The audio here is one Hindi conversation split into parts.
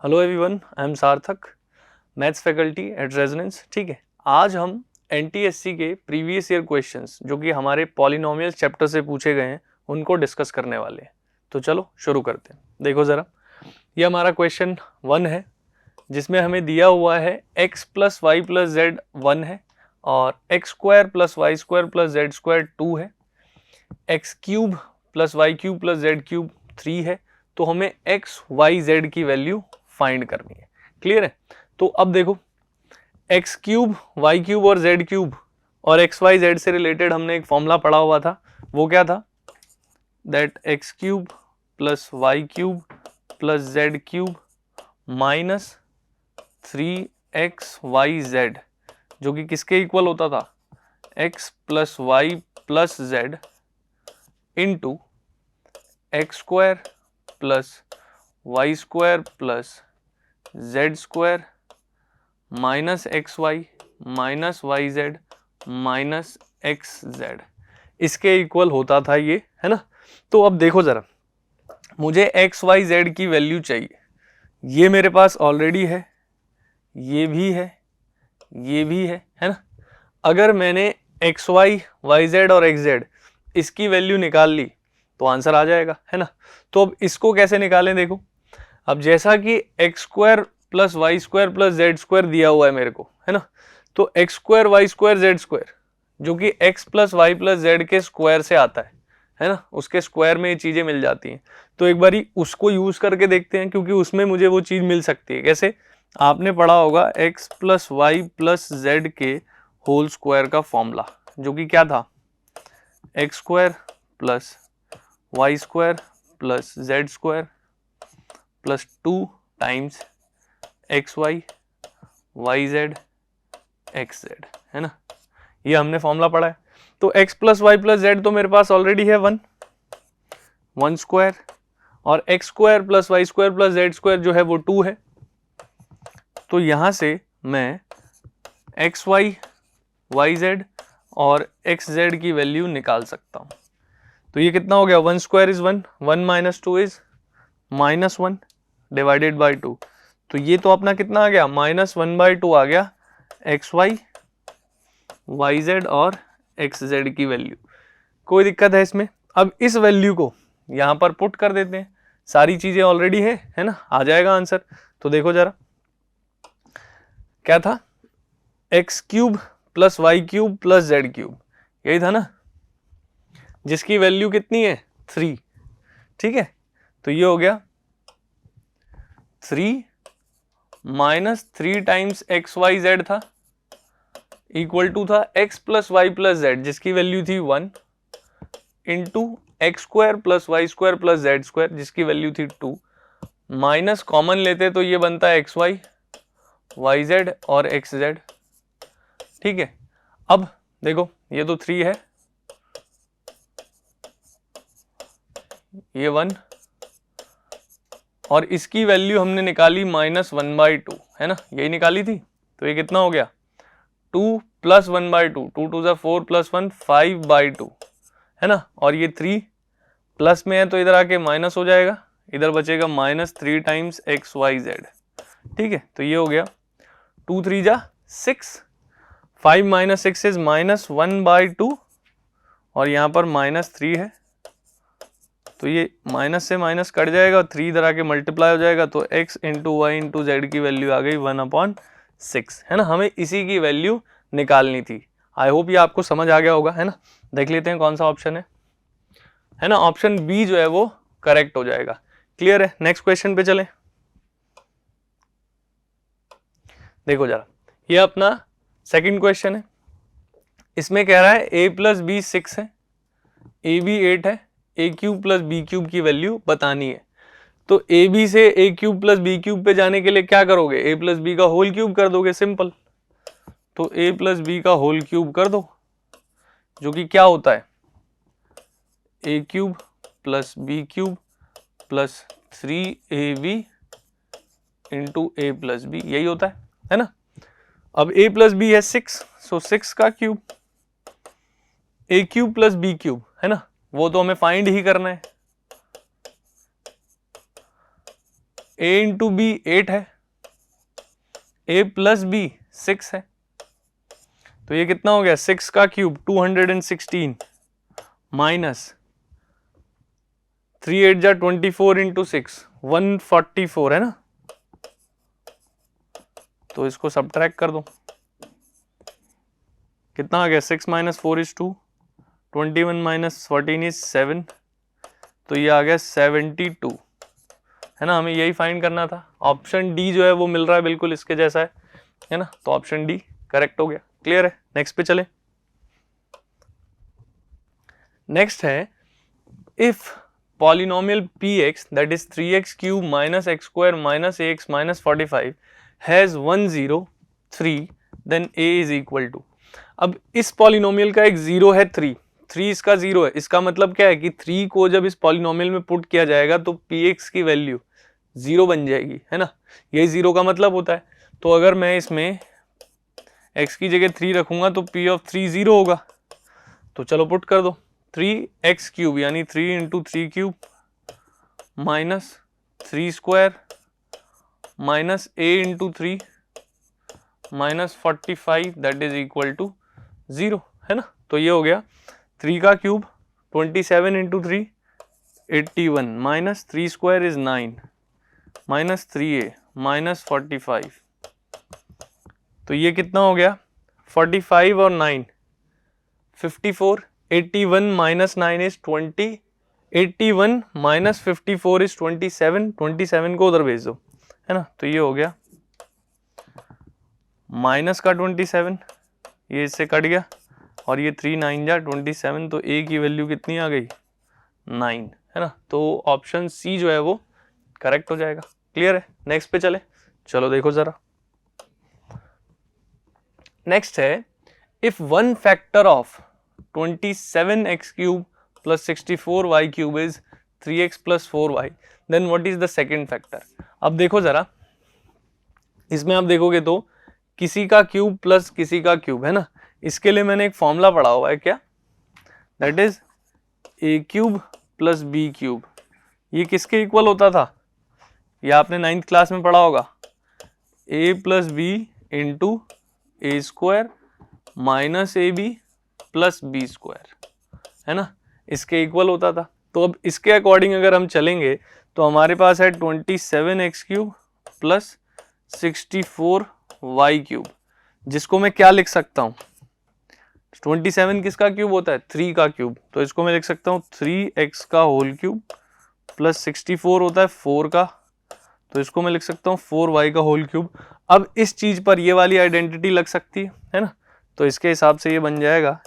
हेलो एवरीवन, आई एम सार्थक, मैथ्स फैकल्टी एट रेजोनेंस। ठीक है, आज हम एनटीएससी के प्रीवियस ईयर क्वेश्चंस जो कि हमारे पॉलिनोमियल चैप्टर से पूछे गए हैं उनको डिस्कस करने वाले हैं। तो चलो शुरू करते हैं। देखो ज़रा, ये हमारा क्वेश्चन 1 है जिसमें हमें दिया हुआ है x plus y plus z 1 है और x square plus y square plus z square 2 है, x cube plus y cube plus z cube 3 है। तो हमें एक्स वाई जेड की वैल्यू फाइंड करनी है। क्लियर है? तो अब देखो, एक्स क्यूब वाई क्यूब और जेड क्यूब और एक्स वाई जेड से रिलेटेड हमने एक फॉर्मूला पढ़ा हुआ था। वो क्या था? That x cube plus y cube plus z cube minus 3 y z, जो कि किसके इक्वल होता था? X plus y plus z into x square plus y square plus z square minus x y z minus x z, इसके इक्वल होता था ये, है ना। तो अब देखो जरा, मुझे एक्स वाई जेड की वैल्यू चाहिए। ये मेरे पास ऑलरेडी है, ये भी है, ये भी है ना। अगर मैंने एक्स वाई जेड और एक्स जेड इसकी वैल्यू निकाल ली तो आंसर आ जाएगा, है ना। तो अब इसको कैसे निकालें? देखो, अब जैसा कि x square plus y square plus z square दिया हुआ है मेरे को, है ना, तो x square y square z square जो कि x plus y plus z के स्क्वायर से आता है ना, उसके स्क्वायर में ये चीजें मिल जाती हैं। तो एक बारी उसको यूज करके देखते हैं, क्योंकि उसमें मुझे वो चीज मिल सकती है। कैसे? आपने पढ़ा होगा x plus y plus z के होल स्क्वायर का फॉर्मूला, जो कि क्या था? X square plus y square plus z square plus 2 times x y z x z, है ना। ये हमने फॉर्मूला पढ़ा है। तो x plus y plus z तो मेरे पास ऑलरेडी है 1 स्क्वायर, और x square plus y square plus z square जो है वो 2 है। तो यहां से मैं एक्स वाई जेड और एक्स जेड की वैल्यू निकाल सकता हूं। तो ये कितना हो गया? 1 square is 1, 1 minus 2 is -1 divided by 2। तो ये तो अपना कितना आ गया? -1/2 आ गया एक्स वाई जेड और एक्स जेड की वैल्यू। कोई दिक्कत है इसमें? अब इस वैल्यू को यहां पर पुट कर देते हैं, सारी चीजें ऑलरेडी है ना, आ जाएगा आंसर। तो देखो जरा, क्या था? X cube plus y cube plus z cube, यही था ना, जिसकी वैल्यू कितनी है? 3। ठीक है, तो ये हो गया 3 minus 3 times x y z था, इक्वल टू था x plus y plus z जिसकी वैल्यू थी 1 into x square plus y square plus z square जिसकी वैल्यू थी 2, माइनस कॉमन लेते तो ये बनता है एक्स वाई जेड और एक्स जेड। ठीक है, अब देखो, ये तो 3 है, ये 1, और इसकी वैल्यू हमने निकाली -1/2, है ना, यही निकाली थी। तो ये कितना हो गया? 2 प्लस 1/2, 2 2 4 प्लस 1 5/2, है ना। और ये 3 प्लस में है तो इधर आके माइनस हो जाएगा, इधर बचेगा -3 टाइम्स एक्स वाई जेड। ठीक है, तो ये हो गया 2 3 जा 6, 5 माइनस 6 इज -1/2, और यहाँ पर -3 है, तो ये माइनस से माइनस कट जाएगा, 3 इधर आके मल्टीप्लाई हो जाएगा, तो x into y into z की वैल्यू आ गई 1/6, है ना। हमें इसी की वैल्यू निकालनी थी। आई होप ये आपको समझ आ गया होगा, है ना। देख लेते हैं कौन सा ऑप्शन है ना। ऑप्शन बी जो है वो करेक्ट हो जाएगा। क्लियर है? नेक्स्ट क्वेश्चन पे चले। देखो जरा, ये अपना सेकंड क्वेश्चन है। इसमें कह रहा है a प्लस बी 6 है, ए बी 8 है, A cube plus B cube की वैल्यू बतानी है। तो ए बी से A cube plus B cube पे जाने के लिए क्या करोगे? ए प्लस बी का होल क्यूब कर दोगे, सिंपल। तो ए प्लस बी का होल क्यूब कर दो, जो कि क्या होता है? A cube plus B cube plus 3ab into A plus B, यही होता है ना। अब a प्लस बी है 6, सो 6 का क्यूब, ए क्यूब प्लस बी क्यूब, है ना, वो तो हमें फाइंड ही करना है। a इंटू बी 8 है, a प्लस बी 6 है, तो ये कितना हो गया 6 का क्यूब 216 माइनस 3 8 जा 24 इंटू 6 144 है ना, तो इसको सब्ट्रैक्ट कर दो, कितना आ गया 6 माइनस 4 इज 2, 21 माइनस 14 इज 7, तो ये आ गया 72 है ना, हमें यही फाइंड करना था। ऑप्शन डी जो है वो मिल रहा है बिल्कुल इसके जैसा है ना, तो ऑप्शन डी करेक्ट हो गया। क्लियर है, नेक्स्ट पे चले। नेक्स्ट है if polynomial px that is 3x cube minus x square minus ax minus 45 has 1 0 3 then a is equal to, अब इस पॉलिनोमियल का एक जीरो है 3 इसका जीरो है, इसका मतलब क्या है कि 3 को जब इस पॉलिनोमियल में पुट किया जाएगा तो px की वैल्यू जीरो बन जाएगी है ना, यही जीरो का मतलब होता है। तो अगर मैं इसमें x की जगह 3 रखूंगा तो p ऑफ 3 जीरो होगा, तो चलो पुट कर दो 3x क्यूब यानी 3 into 3 cube minus 3 square minus a into 3 minus 45 that is equal to 0 है ना, तो ये हो गया 3 का cube 27 into 3 81 minus 3 square is 9 minus 3a minus 45, तो ये कितना हो गया 45 और 9 54, 81 माइनस 9 इज 20, 81 माइनस 54 इज 27, 27 को उधर भेज दो है ना, तो ये हो गया माइनस का 27, ये इससे कट गया और ये 3 9 जा 27, तो a की वैल्यू कितनी आ गई 9 है ना, तो ऑप्शन सी जो है वो करेक्ट हो जाएगा। क्लियर है, नेक्स्ट पे चले, चलो देखो जरा। नेक्स्ट है if one factor of 27x cube plus 64y cube is 3x plus 4y then what is the second factor. अब देखो जरा, इसमें आप देखोगे तो किसी का क्यूब प्लस किसी का क्यूब है ना, इसके लिए मैंने एक फॉर्मूला पढ़ा हुआ है क्या, that is a cube plus b cube, ये किसके इक्वल होता था, ये आपने 9th क्लास में पढ़ा होगा, a plus b into a square minus a b plus B square है ना, इसके इक्वल होता था। तो अब इसके अकॉर्डिंग अगर हम चलेंगे तो हमारे पास है 27x cube plus 64y cube, जिसको मैं क्या लिख सकता हूँ, 27 किसका क्यूब होता है 3 का क्यूब, तो इसको मैं लिख सकता हूँ 3x का होल क्यूब प्लस 64 होता है 4 का, तो इसको मैं लिख सकता हूँ 4y का होल क्यूब। अब इस चीज पर ये वाली आइडेंटिटी लग सकती है ना, तो इसके हिसाब से ये बन जाएगा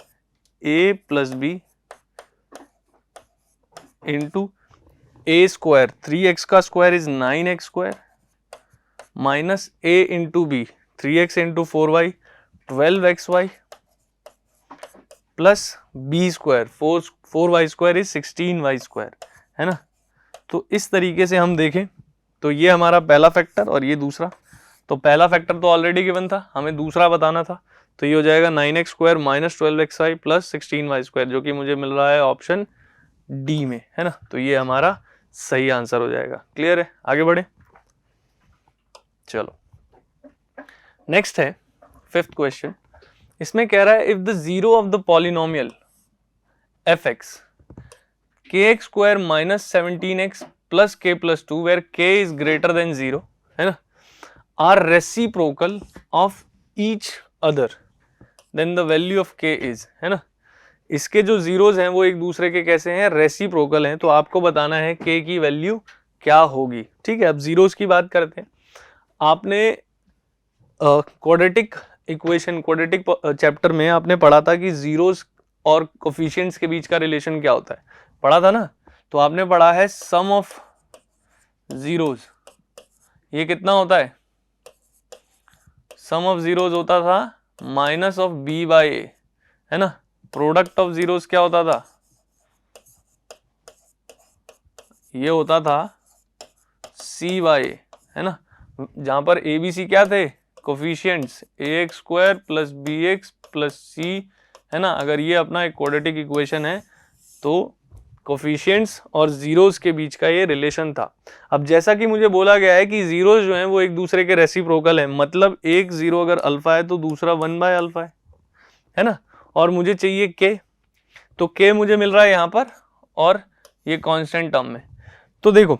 a plus b into a square 3x का square is 9x square minus a into b 3x into 4y 12xy plus B square 4y square is 16y square है ना। तो इस तरीके से हम देखें तो ये हमारा पहला फैक्टर और ये दूसरा, तो पहला फैक्टर तो ऑलरेडी गिवन था, हमें दूसरा बताना था, तो ये हो जाएगा 9x square minus 12xy plus 16y square, जो कि मुझे मिल रहा है ऑप्शन डी में है ना, तो ये हमारा सही आंसर हो जाएगा। क्लियर है, आगे बढ़े, चलो नेक्स्ट है 5th क्वेश्चन। इसमें कह रहा है if the zero of the polynomial fx kx square minus 17x plus k plus 2 where k is greater than 0 है ना, are reciprocal of each other then the value of k is है ना, इसके जो जीरोज हैं वो एक दूसरे के कैसे हैं, रेसिप्रोकल हैं, तो आपको बताना है k की वैल्यू क्या होगी। ठीक है, अब जीरोज की बात करते हैं। आपने क्वाड्रेटिक इक्वेशन क्वाड्रेटिक चैप्टर में आपने पढ़ा था कि जीरोज और कोफिशिएंट्स के बीच का रिलेशन क्या होता है, पढ़ा था ना, तो आपने पढ़ा है सम ऑफ जीरोज, ये कितना होता है, सम ऑफ जीरोज होता था माइनस ऑफ b बाई ए है ना, प्रोडक्ट ऑफ जीरोज क्या होता था, ये होता था c बाई ए है ना, जहां पर ए बी सी क्या थे coefficients, ax square plus bx plus c है ना। अगर ये अपना एक क्वाड्रेटिक इक्वेशन है तो कोफिशिएंट्स और जीरोस के बीच का ये रिलेशन था। अब जैसा कि मुझे बोला गया है कि जीरोस जो हैं वो एक दूसरे के रेसिप्रोकल है, मतलब एक जीरो अगर अल्फा है तो दूसरा 1/अल्फा है ना, और मुझे चाहिए के, तो के मुझे मिल रहा है यहाँ पर और ये कांस्टेंट टर्म में। तो देखो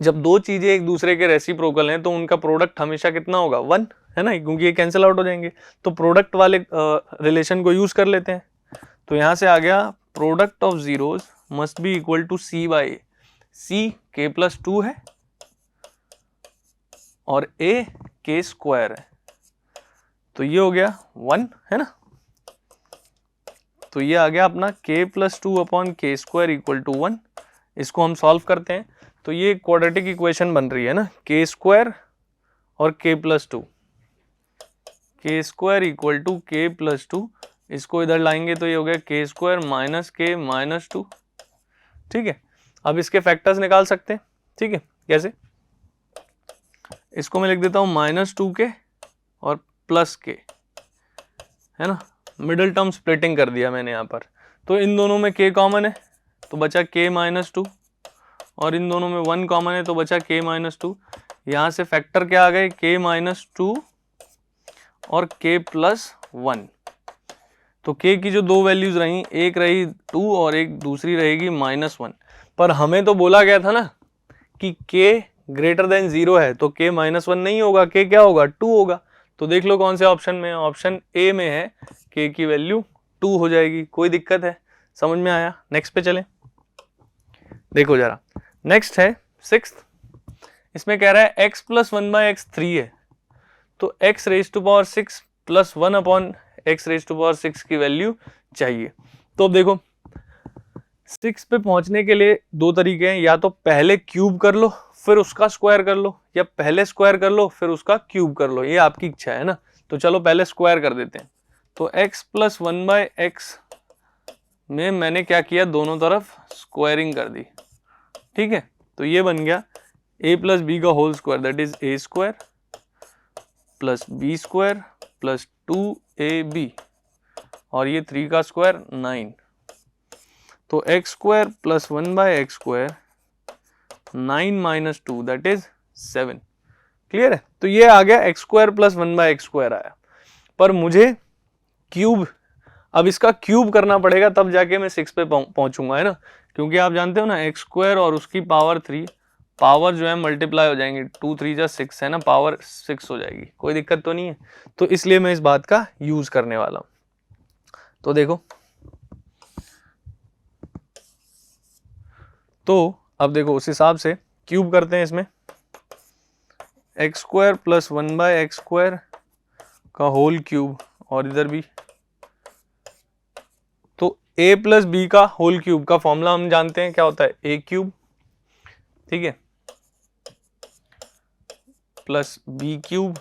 जब दो चीजें एक दूसरे के रेसिप्रोकल हैं तो उनका प्रोडक्ट हमेशा कितना होगा 1, है ना, क्योंकि ये कैंसिल आउट हो जाएंगे। तो प्रोडक्ट वाले रिलेशन को यूज कर लेते हैं। तो यहां से आ गया product of zeros must be equal to C by A. C k+2 है और a k² है, तो ये हो गया 1, है ना। तो ये आ गया अपना k+2/k² इक्वल टू 1। इसको हम सॉल्व करते हैं तो ये क्वाड्रेटिक इक्वेशन बन रही है ना, k² और k+2, k² equal to k+2। इसको इधर लाएंगे तो ये हो गया k² माइनस k माइनस 2। ठीक है, अब इसके फैक्टर्स निकाल सकते हैं। ठीक है, कैसे? इसको मैं लिख देता हूं -2k और +k, है ना। मिडिल टर्म स्प्लिटिंग कर दिया मैंने यहाँ पर। तो इन दोनों में k कॉमन है तो बचा k-2, और इन दोनों में 1 कॉमन है तो बचा k-2। यहाँ से फैक्टर क्या आ गए, k-2 और k+1। तो k की जो दो वैल्यूज रही, एक रही 2 और एक दूसरी रहेगी -1। पर हमें तो बोला गया था ना कि k ग्रेटर देन 0 है, तो k -1 नहीं होगा, k क्या होगा 2 होगा। तो देख लो कौन से ऑप्शन में है, ऑप्शन ए में है, k की वैल्यू 2 हो जाएगी। कोई दिक्कत है? समझ में आया? नेक्स्ट पे चले, देखो जरा। नेक्स्ट है 6th। इसमें कह रहा है x + 1/x 3 है, तो x⁻6 + 1/x⁻6 की वैल्यू चाहिए। तो अब देखो 6 पे पहुंचने के लिए दो तरीके हैं, या तो पहले क्यूब कर लो फिर उसका स्क्वायर कर लो, या पहले स्क्वायर कर लो फिर उसका क्यूब कर लो, ये आपकी इच्छा है ना। तो चलो पहले स्क्वायर कर देते हैं। तो x + 1/x में मैंने क्या किया, दोनों तरफ स्क्वायरिंग कर दी। ठीक है, तो ये बन गया a + b का whole square, that is a² + b² + 2ab, और ये 3 का स्क्वायर 9। तो x² + 1/x², 9 - 2 that is 7। Clear है? तो ये आ गया x² + 1/x² आया। पर मुझे क्यूब, अब इसका क्यूब करना पड़ेगा तब जाके मैं 6 पे पहुंचूंगा, है ना, क्योंकि आप जानते हो ना x² और उसकी पावर 3, पावर जो है मल्टीप्लाई हो जाएंगे, 2 3 जा 6, है ना, पावर 6 हो जाएगी। कोई दिक्कत तो नहीं है? तो इसलिए मैं इस बात का यूज करने वाला हूं। तो देखो, तो अब देखो उस हिसाब से क्यूब करते हैं इसमें, x² + 1/x² का होल क्यूब, और इधर भी तो a + b का होल क्यूब का फॉर्मूला हम जानते हैं क्या होता है, a³, ठीक है, प्लस b³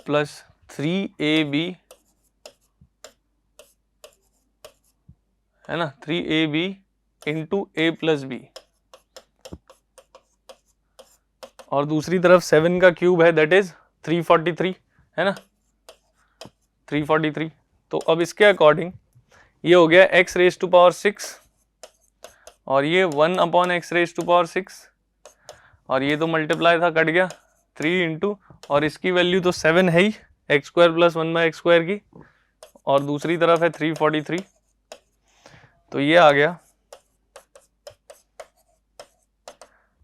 प्लस 3ab, है ना, 3ab इंटू a + b, और दूसरी तरफ 7 का क्यूब है, दैट इज 343, है ना, 343। तो अब इसके अकॉर्डिंग ये हो गया x⁻6 और ये 1/x⁻6, और ये तो मल्टीप्लाई था, कट गया 3 इंटू, और इसकी वैल्यू तो 7 है ही, x² + 1/x² की, और दूसरी तरफ है 343। तो ये आ गया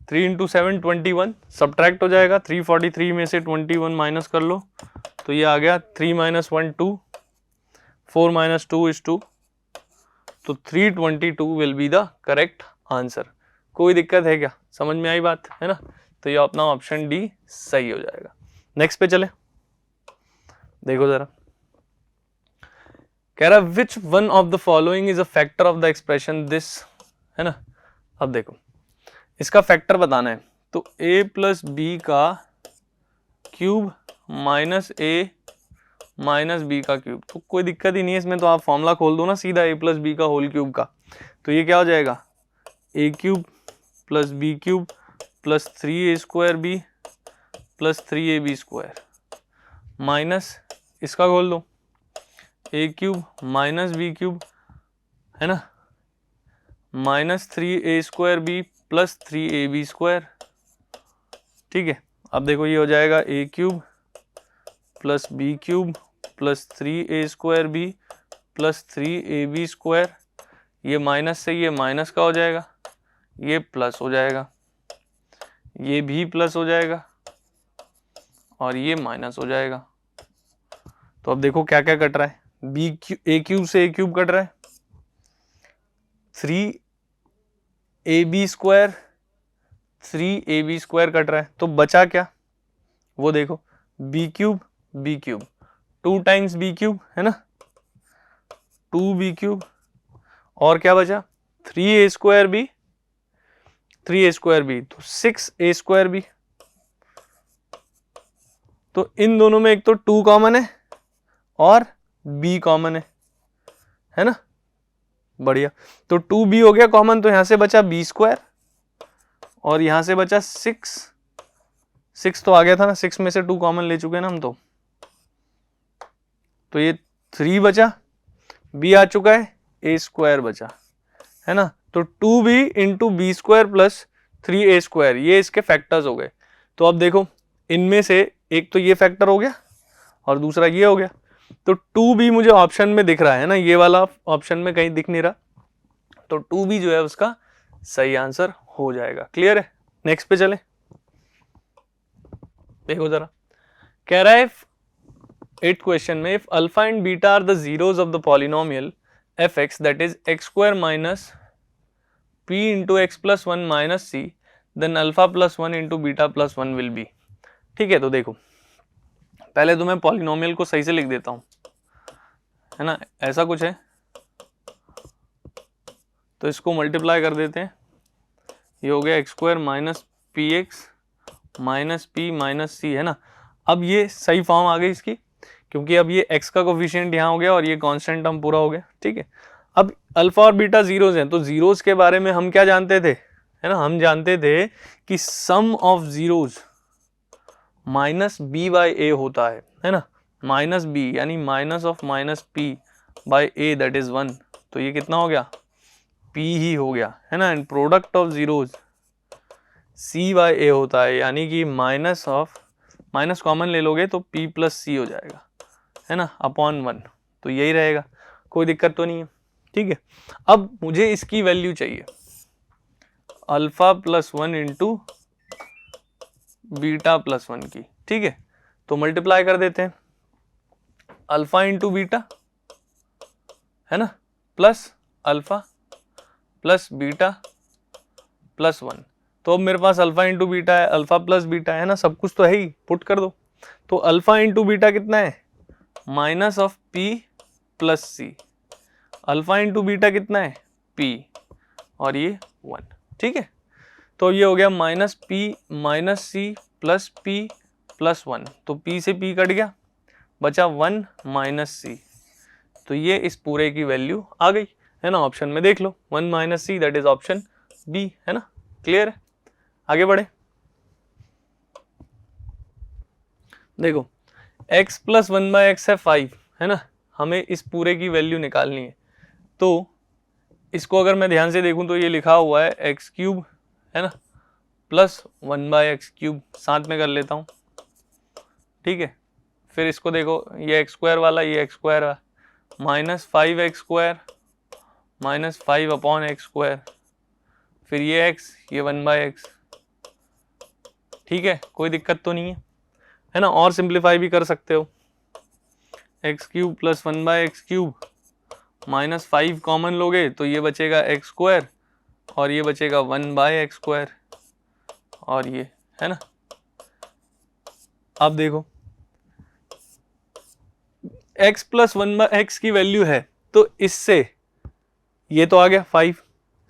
3 इंटू 7 21, सब्ट्रैक्ट हो जाएगा, 343 में से 21 माइनस कर लो, तो ये आ गया 3 - 1 2, 4 - 2 is 2, तो 322 will be the correct answer. कोई दिक्कत है क्या? समझ में आई बात, है ना। तो ये अपना ऑप्शन डी सही हो जाएगा। नेक्स्ट पे चले, देखो जरा, कह रहा which one of the following is a factor of the expression this, है ना। अब देखो इसका फैक्टर बताना है, तो a + b का cube minus a minus b का क्यूब, तो कोई दिक्कत ही नहीं है इसमें, तो आप फॉर्मूला खोल दो ना सीधा a + b का होल क्यूब का। तो ये क्या हो जाएगा, a³ + b³ + 3a² + 3ab² minus इसका खोल दो, a³ - b³ है ना, -3a² प्लस 3ab²। ठीक है, अब देखो ये हो जाएगा a³ plus b³ plus 3a² plus 3ab²। ये माइनस से ये माइनस का हो जाएगा, ये प्लस हो जाएगा, ये भी प्लस हो जाएगा और ये माइनस हो जाएगा। तो अब देखो क्या क्या कट रहा है, a³ से a³ कट रहा है, 3ab² 3ab² कट रहा है, तो बचा क्या वो देखो, b³ b³, 2 टाइम्स b³ है ना, 2b³ और क्या बचा 3a² तो 6a²। तो इन दोनों में एक तो 2 कॉमन है और b कॉमन है ना, बढ़िया। तो 2b हो गया कॉमन, तो यहां से बचा b² और यहां से बचा 6 तो आ गया था ना, 6 में से 2 कॉमन ले चुके हैं ना हम, तो ये 3 बचा, b आ चुका है, a² बचा है ना। तो 2b into b² plus 3a², ये इसके फैक्टर्स हो गए। तो अब देखो इनमें से एक तो ये फैक्टर हो गया और दूसरा ये हो गया, तो 2b मुझे ऑप्शन में दिख रहा है ना, ये वाला ऑप्शन में कहीं दिख नहीं रहा, तो 2b जो है उसका सही आंसर हो जाएगा। क्लियर है, नेक्स्ट पे चले। देखो जरा, कह रहा है 8th क्वेश्चन में, if alpha and beta are the zeros of the polynomial fx that is x² minus p into x plus 1 minus c, then alpha plus 1 into beta plus 1 will be। ठीक है, तो देखो पहले तो मैं पॉलिनोमियल को सही से लिख देता हूं, है ना, ऐसा कुछ है, तो इसको मल्टीप्लाई कर देते हैं, ये हो गया x² minus px minus p minus c, है ना। अब ये सही फॉर्म आ गई इसकी, क्योंकि अब ये x का कोफिशिएंट यहाँ हो गया और ये कांस्टेंट टर्म पूरा हो गया। ठीक है, अब अल्फा और बीटा जीरोज हैं, तो जीरोज के बारे में हम क्या जानते थे, है ना, हम जानते थे कि sum of zeros minus b by A होता है ना, माइनस b यानी minus of minus p by A that is 1, तो ये कितना हो गया p ही हो गया, है ना। And product of zeros c by A होता है, यानी कि माइनस ऑफ, माइनस कॉमन ले लोगे तो p प्लस c हो जाएगा, है ना, अपॉन 1, तो यही रहेगा, कोई दिक्कत तो नहीं है। ठीक है, अब मुझे इसकी वैल्यू चाहिए alpha plus 1 into beta plus 1 की। ठीक है, तो मल्टीप्लाई कर देते हैं, अल्फा इंटू बीटा है ना, plus alpha plus beta plus 1। तो अब मेरे पास अल्फा इंटू बीटा है, अल्फा प्लस बीटा है ना, सब कुछ तो है ही, पुट कर दो। तो अल्फा इंटू बीटा कितना है, minus of p plus c, alpha into beta कितना है p और ये 1। ठीक है, तो ये हो गया minus p minus c plus p plus 1, तो p से p कट गया, बचा 1 माइनस सी, तो ये इस पूरे की वैल्यू आ गई, है ना। ऑप्शन में देख लो 1 minus c, that is option b, है ना। क्लियर है, आगे बढ़े। देखो x प्लस 1 बाई एक्स है 5, है ना, हमें इस पूरे की वैल्यू निकालनी है। तो इसको अगर मैं ध्यान से देखूं तो ये लिखा हुआ है x³ है ना, प्लस 1 बाई x³ साथ में कर लेता हूं। ठीक है, फिर इसको देखो, ये x² वाला, ये x² minus 5x² minus 5 upon x², फिर ये x, ये 1 बाई एक्स। ठीक है, कोई दिक्कत तो नहीं है ना, और सिंप्लीफाई भी कर सकते हो, x³ plus 1 by x³ minus 5 common लोगे तो ये बचेगा x² और ये बचेगा 1 बाई x², और ये, है ना। अब देखो x प्लस 1 बाई एक्स की वैल्यू है, तो इससे ये तो आ गया 5,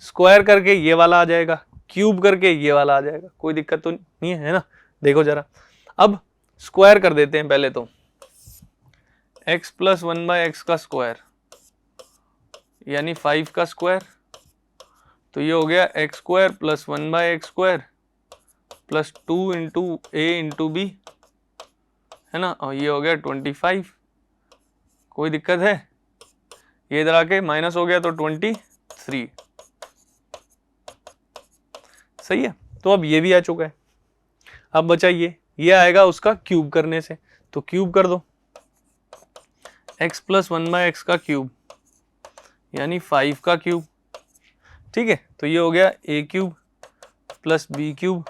स्क्वायर करके ये वाला आ जाएगा, क्यूब करके ये वाला आ जाएगा, कोई दिक्कत तो नहीं है ना। देखो जरा, अब स्क्वायर कर देते हैं पहले तो, x प्लस 1 बाई एक्स का स्क्वायर यानी 5 का स्क्वायर, तो ये हो गया x² plus 1 by x² plus 2 into a into b, है ना, और ये हो गया 25। कोई दिक्कत है, ये इधर आके माइनस हो गया तो 23, सही है। तो अब ये भी आ चुका है। अब बचा ये आएगा उसका क्यूब करने से, तो क्यूब कर दो, x प्लस 1/x का क्यूब यानी 5 का क्यूब, ठीक है। तो ये हो गया a cube plus b cube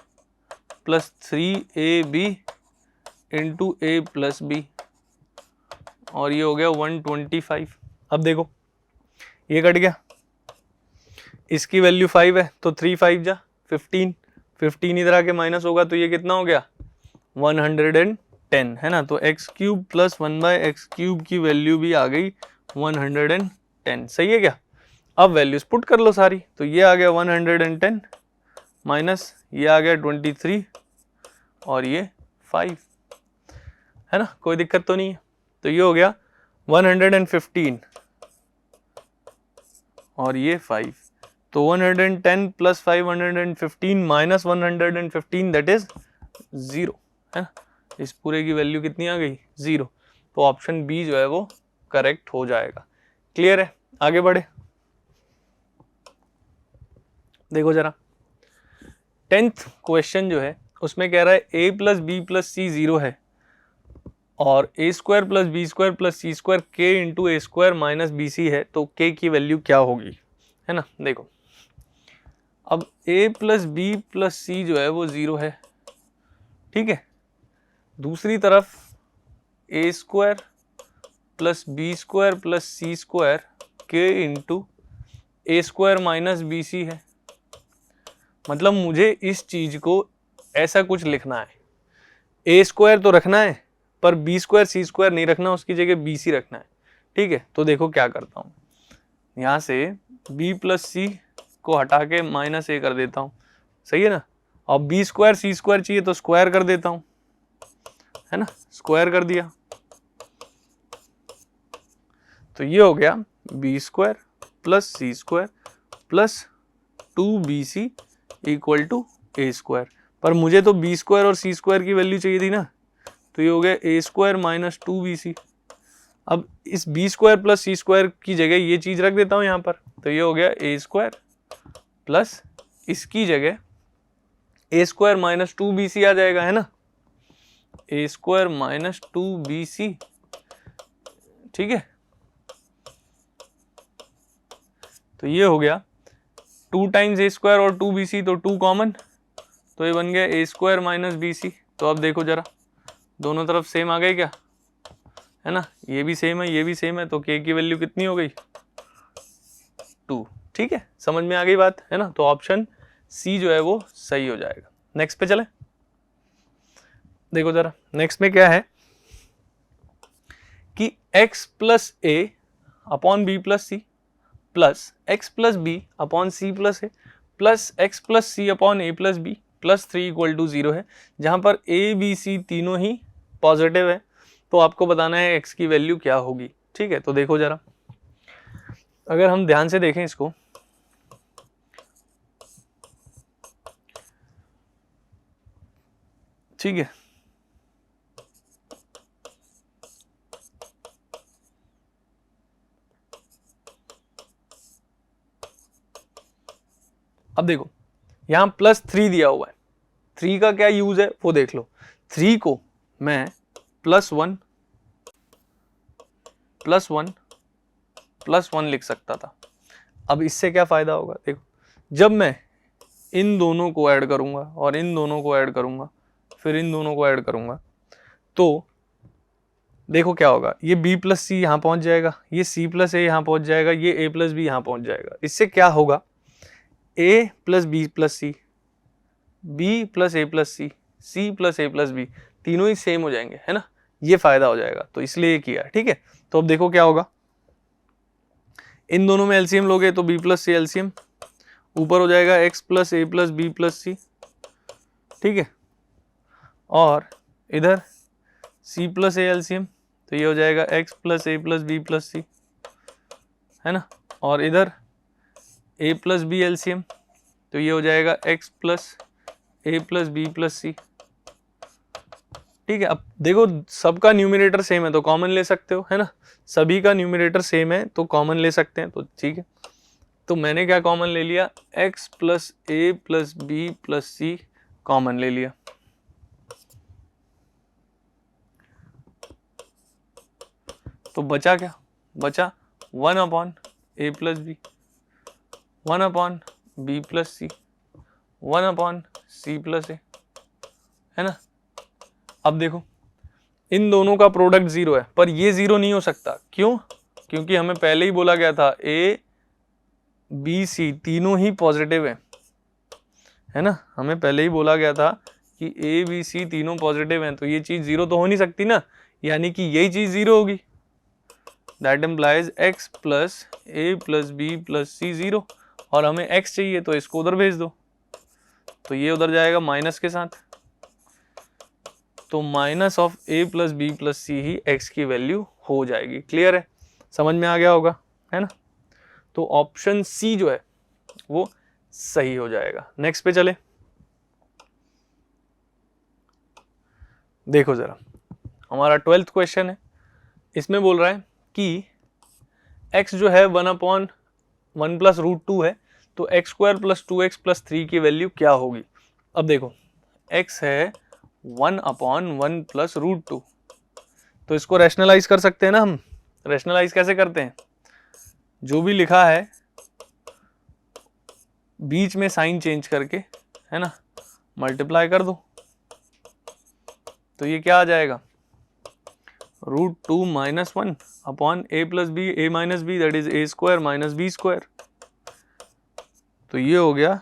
plus 3ab into a plus b, और ये हो गया 125। अब देखो ये कट गया, इसकी वैल्यू 5 है तो 3 5 जा 15, 15 इधर आके माइनस होगा तो ये कितना हो गया 110, है ना। तो x cube plus 1/x cube की वैल्यू भी आ गई 110, सही है क्या। अब वैल्यूज पुट कर लो सारी, तो ये आ गया 110 माइनस ये आ गया 23 और ये 5, है ना, कोई दिक्कत तो नहीं है। तो ये हो गया 115 और ये 5, तो 110 प्लस 515 माइनस 115 दैट इज 0, है ना। इस पूरे की वैल्यू कितनी आ गई 0, तो ऑप्शन बी जो है वो करेक्ट हो जाएगा। क्लियर है, आगे बढ़े। देखो जरा 10th क्वेश्चन जो है उसमें कह रहा है a plus B plus c 0 है और a square plus B square plus c square k into a square minus b c है, तो k की वैल्यू क्या होगी, है ना। देखो अब a प्लस बी प्लस सी जो है वो 0 है, ठीक है। दूसरी तरफ a square plus B square plus c square k into a square minus b c है। मतलब मुझे इस चीज को ऐसा कुछ लिखना है, ए स्क्वायर तो रखना है पर बी स्क्वायर सी स्क्वायर नहीं रखना, उसकी जगह बी सी रखना है, ठीक है। तो देखो क्या करता हूँ, यहाँ से b प्लस सी को हटा के माइनस ए कर देता हूँ, सही है ना। और बी स्क्वायर सी स्क्वायर चाहिए तो स्क्वायर कर देता हूँ, है ना, स्क्वायर कर दिया। तो ये हो गया b square plus c square plus 2bc equal to a square, पर मुझे तो बी स्क्वायर और सी स्क्वायर की वैल्यू चाहिए थी ना, तो ये हो गया ए स्क्वायर माइनस 2bc। अब इस B square plus c square की जगह ये चीज रख देता हूं यहाँ पर, तो ये हो गया ए स्क्वायर प्लस इसकी जगह ए स्क्वायर माइनस 2bc आ जाएगा, है ना, ए स्क्वायर माइनस 2bc, ठीक है। तो ये हो गया 2 टाइम्स ए स्क्वायर और 2bc, तो 2 कॉमन, तो ये बन गया ए स्क्वायर माइनस बी सी। तो अब देखो जरा दोनों तरफ सेम आ गए क्या, है ना, ये भी सेम है ये भी सेम है, तो k की वैल्यू कितनी हो गई 2, ठीक है, समझ में आ गई बात, है ना। तो ऑप्शन सी जो है वो सही हो जाएगा। नेक्स्ट पे चले, देखो जरा नेक्स्ट में क्या है कि x plus a upon B plus c plus x plus b upon C plus A plus x plus c upon A plus B plus 3 equal to 0 है, जहां पर ए बी सी तीनों ही पॉजिटिव है। तो आपको बताना है x की वैल्यू क्या होगी, ठीक है। तो देखो जरा अगर हम ध्यान से देखें इसको, ठीक है, अब देखो यहां +3 दिया हुआ है, 3 का क्या यूज है वो देख लो। 3 को मैं +1 +1 लिख सकता था। अब इससे क्या फायदा होगा, देखो जब मैं इन दोनों को ऐड करूंगा और इन दोनों को ऐड करूंगा फिर इन दोनों को ऐड करूंगा, तो देखो क्या होगा, ये b प्लस सी यहाँ पहुंच जाएगा, ये c प्लस ए यहाँ पहुंच जाएगा, ये a प्लस बी यहाँ पहुंच जाएगा। इससे क्या होगा, a plus B plus C, b plus A plus C, c plus A plus B, तीनों ही सेम हो जाएंगे, है ना, ये फायदा हो जाएगा, तो इसलिए ये किया, ठीक है। तो अब देखो क्या होगा, इन दोनों में एलसीएम लोगे तो b प्लस सी एलसीएम ऊपर हो जाएगा x प्लस ए प्लस बी प्लस सी, ठीक है, और इधर c प्लस ए एलसीएम, तो ये हो जाएगा x प्लस ए प्लस बी प्लस सी, है ना, और इधर a प्लस बी एलसीएम, तो ये हो जाएगा x प्लस ए प्लस बी प्लस सी, ठीक है, अब देखो सबका न्यूमरेटर सेम है तो कॉमन ले सकते हो, है ना, सभी का न्यूमरेटर सेम है तो कॉमन ले सकते हैं, तो ठीक है। तो मैंने क्या कॉमन ले लिया, x प्लस ए plus B plus C common ले लिया। तो बचा क्या, बचा 1 upon A plus B, 1 upon B plus C, 1 upon C plus A, है ना। अब देखो इन दोनों का प्रोडक्ट जीरो है, पर ये जीरो नहीं हो सकता, क्यों, क्योंकि हमें पहले ही बोला गया था ए बी सी तीनों ही पॉजिटिव है ना, हमें पहले ही बोला गया था कि ए बी सी तीनों पॉजिटिव हैं, तो ये चीज जीरो तो हो नहीं सकती ना, यानी कि यही चीज जीरो होगी। That implies x plus A plus B plus C zero, और हमें x चाहिए तो इसको उधर भेज दो, तो ये उधर जाएगा माइनस के साथ, तो minus of A plus B plus C ही x की वैल्यू हो जाएगी। क्लियर है, समझ में आ गया होगा, है ना। तो ऑप्शन सी जो है वो सही हो जाएगा। नेक्स्ट पे चले, देखो जरा हमारा 12th क्वेश्चन है, इसमें बोल रहा है कि x जो है 1 अपॉन 1 प्लस रूट 2 है, तो x square plus 2x plus 3 की वैल्यू क्या होगी। अब देखो x है 1 अपॉन 1 प्लस रूट 2, तो इसको रैशनलाइज कर सकते हैं ना हम। रैशनलाइज कैसे करते हैं, जो भी लिखा है बीच में साइन चेंज करके, है ना, मल्टीप्लाई कर दो, तो ये क्या आ जाएगा, root 2 minus 1 upon A plus B A minus B, that is A square minus B square. तो ये हो गया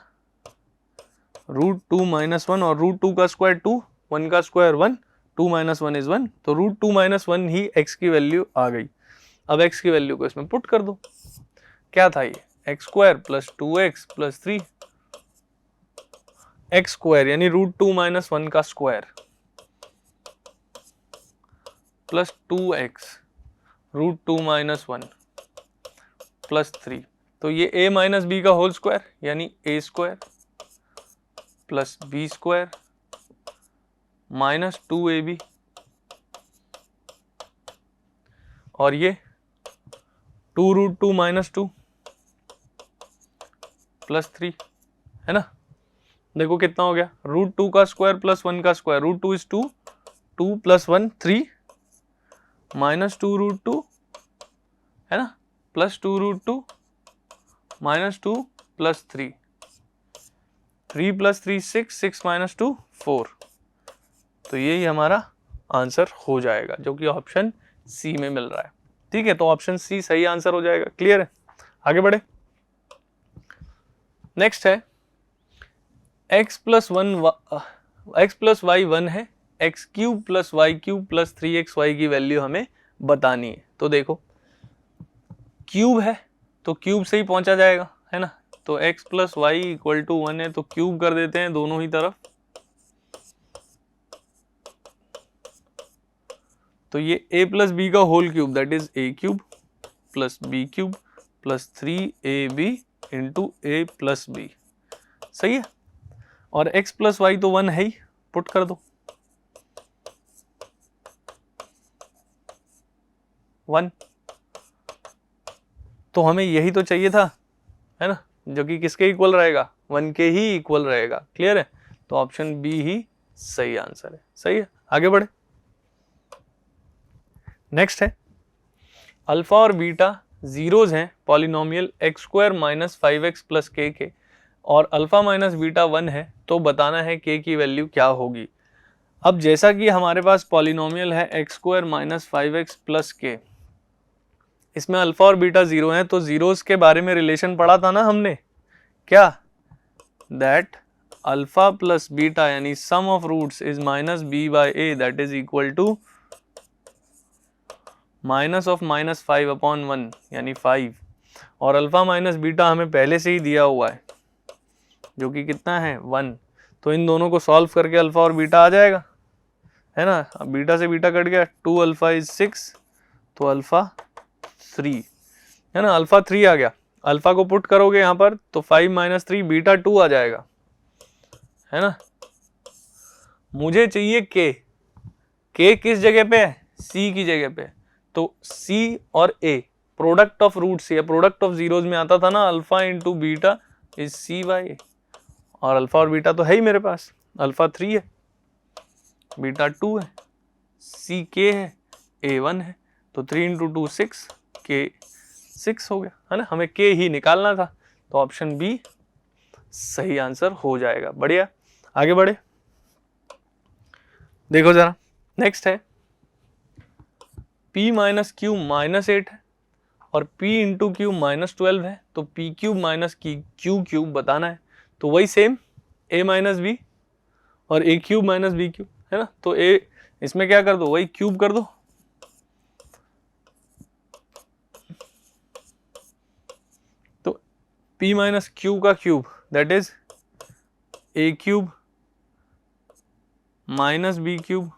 रूट 2 माइनस 1, और रूट 2 का स्क्वायर 2, 1 का स्क्वायर 1, 2 माइनस 1 इज 1, तो रूट 2 माइनस 1 ही x की वैल्यू आ गई। अब x की वैल्यू को इसमें पुट कर दो, क्या था ये, x square plus 2x plus 3, x square यानी रूट 2 माइनस 1 का square plus 2x root 2 minus 1 plus 3, तो ये a माइनस बी का होल स्क्वायर यानी a square plus B square minus 2ab, और ये 2 रूट 2 माइनस 2 प्लस 3, है ना। देखो कितना हो गया, रूट 2 का स्क्वायर प्लस 1 का स्क्वायर, रूट 2 इज 2, 2 प्लस 1 3 माइनस 2 रूट 2, है ना, plus 2 root 2 minus 2 plus 3, 3 plus 3 6, 6 minus 2 4, तो यही हमारा आंसर हो जाएगा, जो कि ऑप्शन सी में मिल रहा है। ठीक है, तो ऑप्शन सी सही आंसर हो जाएगा। क्लियर है, आगे बढ़े। नेक्स्ट है x प्लस वाई 1 है, x cube plus y cube plus 3xy की वैल्यू हमें बतानी है। तो देखो क्यूब है तो क्यूब से ही पहुंचा जाएगा, है ना, तो x plus y equal to 1 है, तो क्यूब कर देते हैं दोनों ही तरफ, तो ये a प्लस बी का whole cube that is a cube plus B cube plus 3ab into a plus B, सही है। और x प्लस वाई तो 1 है ही, पुट कर दो 1, तो हमें यही तो चाहिए था, है ना, जो कि किसके इक्वल रहेगा, 1 के ही इक्वल रहेगा। क्लियर है, तो ऑप्शन बी ही सही आंसर है। सही है, आगे बढ़े। नेक्स्ट है अल्फा और बीटा जीरोज हैं polynomial x square minus 5x plus के, और अल्फा माइनस बीटा 1 है, तो बताना है k की वैल्यू क्या होगी। अब जैसा कि हमारे पास पॉलिनोमियल है x square minus 5x plus के, इसमें अल्फा और बीटा जीरो हैं, तो जीरोस के बारे में रिलेशन पढ़ा था ना हमने, क्या, दैट अल्फा प्लस बीटा यानी sum of roots is minus B by A that is equal to minus of minus 5 upon 1 यानी 5, और अल्फा माइनस बीटा हमें पहले से ही दिया हुआ है जो कि कितना है 1, तो इन दोनों को सॉल्व करके अल्फा और बीटा आ जाएगा, है ना। अब बीटा से बीटा कट गया, 2 अल्फा इज 6, तो अल्फा 3, है ना, अल्फा 3 आ गया। अल्फा को पुट करोगे यहाँ पर तो 5 माइनस 3 बीटा 2 आ जाएगा, है ना। मुझे चाहिए के, k किस जगह पे है, c की जगह पे, तो c और a प्रोडक्ट ऑफ रूट्स या प्रोडक्ट ऑफ जीरोज में आता था ना, alpha into beta is C by A, और अल्फा और बीटा तो है ही मेरे पास, अल्फा 3 है, बीटा 2 है, सी के है, ए 1 है, तो 3 इंटू 2 6, के 6 हो गया, है ना, हमें के ही निकालना था, तो ऑप्शन बी सही आंसर हो जाएगा। बढ़िया, आगे बढ़े, देखो जरा नेक्स्ट है p माइनस क्यू माइनस 8 है और p इंटू क्यू माइनस 12 है, तो p cube minus Q cube बताना है, तो वही सेम a माइनस बी और a cube minus B cube, है ना, तो a इसमें क्या कर दो, वही क्यूब कर दो, तो p माइनस क्यू का cube that is a cube minus B cube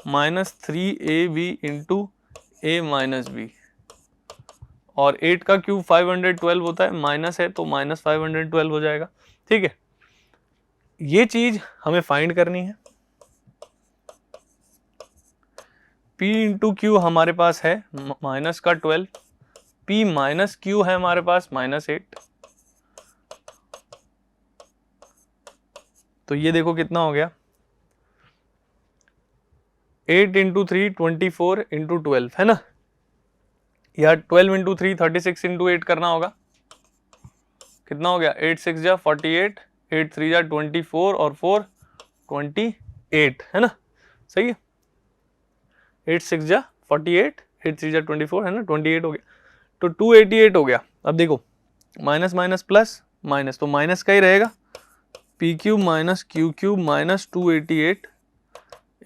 minus 3ab into a minus B, और 8 का क्यूब 512 होता है, माइनस है तो माइनस 512 हो जाएगा। ठीक है, ये चीज हमें फाइंड करनी है। p इंटू क्यू हमारे पास है माइनस का 12, p माइनस क्यू है हमारे पास माइनस 8, तो ये देखो कितना हो गया, 8 इंटू 3 24 इंटू 12, है ना, या 12 इंटू 3 36 इंटू 8 करना होगा, कितना हो गया, 8 6 जा 48, 8 3 जा 24 और 4 28, है ना, सही है, 8 6 जा 48, 8 3 जा 24, है ना, 28 हो गया, तो 288 हो गया। अब देखो माइनस माइनस प्लस माइनस, तो माइनस का ही रहेगा, P cube minus Q cube minus 288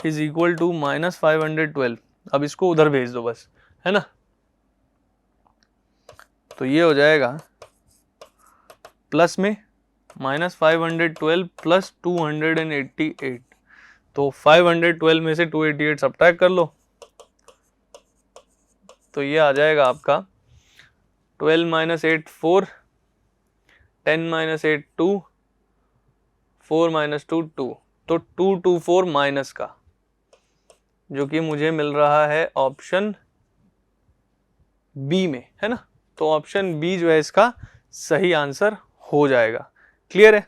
is equal to minus 512। अब इसको उधर भेज दो बस, है ना, तो ये हो जाएगा प्लस में माइनस 512 प्लस 288, तो 512 में से 288 सब्ट्रैक्ट कर लो, तो ये आ जाएगा आपका 12 माइनस 8 4, 10 माइनस 8 2, 4 माइनस 2 2, तो 224 माइनस का, जो कि मुझे मिल रहा है ऑप्शन बी में, है ना, तो ऑप्शन बी जो है इसका सही आंसर हो जाएगा। क्लियर है,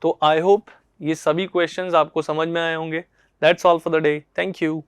तो आई होप ये सभी क्वेश्चंस आपको समझ में आए होंगे। That's all for the day, thank you.